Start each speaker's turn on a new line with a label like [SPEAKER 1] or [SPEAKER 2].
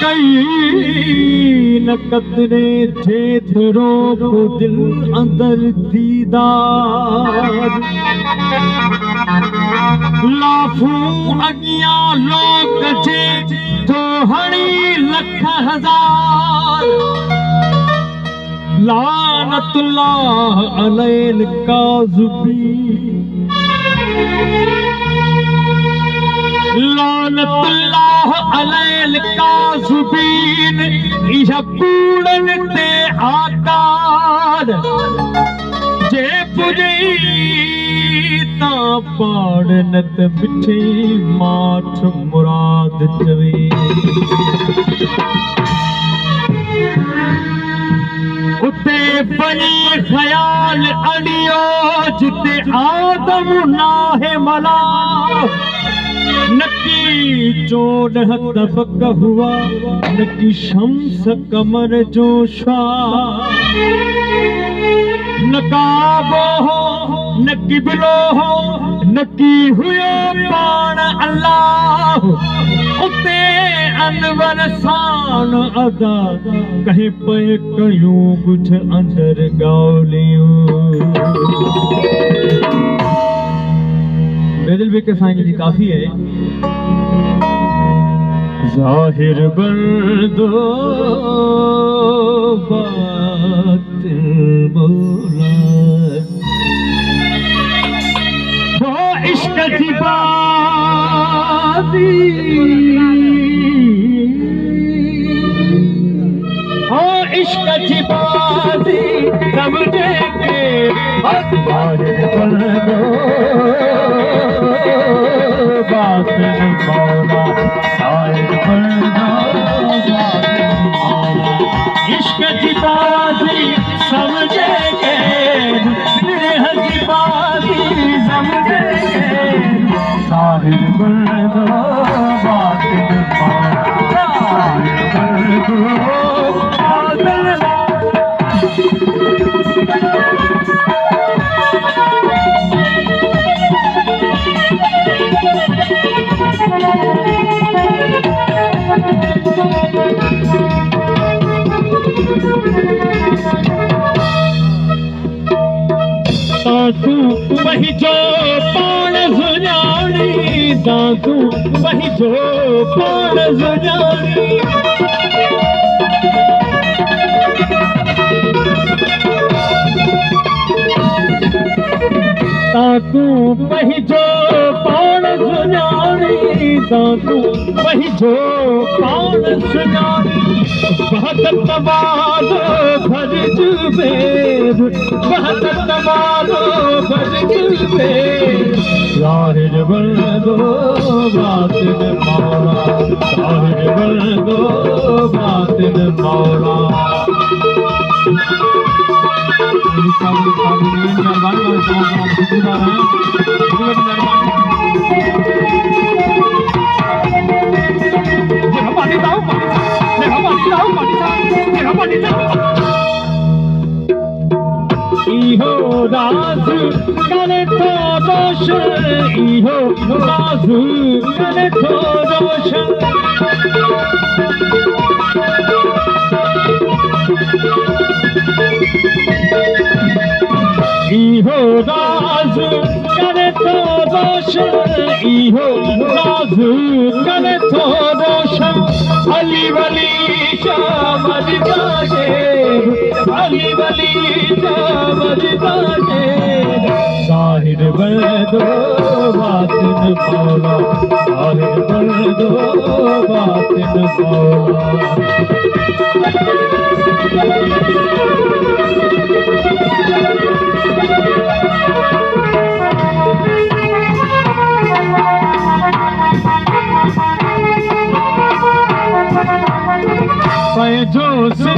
[SPEAKER 1] कई न कतरे थे थरो को दिल अंदर दीदार लाफू अगिया लोग जे तो हणी लख हजार लानतुल्लाह अलैल काज़िबीन लानतुल्लाह अलैल काज़िबीन इह कूड़न ते आकार जे पुजी ता पाड़न त मिठी माठ मुराद चवे उते बनी ख्याल अड़ियो जिते आदम नाहे मला नकी चोड़ तबक हुआ नकी शम्स कमर जो शाह नकाबो हो नकी बिलो हो नकी हुयो पाण अल्लाह उते अनवर सान अदा कहे पे कयूं कुछ अंदर गालियूं बेदिल के साईं जी काफी है जाहिर बंदो बातिन मौला वो इश्क की बाती हो इश्क की बाती समझे के जाहिर बंदो बातिन मौला जाहिर बंदो बातिन मौला इश्क की बाती समझे के हजी बाती समझे जाहिर बंदो बातिन मौला जाहिर बंदो दादू वही जो पाण सुञाणी दादू वही जो पाण सुञाणी दादू वही जो पाण सुञाणी दादू वही जो पाण सुञाणी बहत तवालो भरज बेर बहत तवालो भरज बेर जाहिर बंदो बातिन मौला जाहिर बंदो बातिन मौला इहो राज करे तो रोशन इहो राज करे तो रोशन इहो राज करे तो रोशन इहो राज करे तो रोशन अली वली शाह मर्दाने अली वली शाह मर्दाने जाहिर बंदो बातिन मौला जाहिर बंदो बातिन मौला पैजो से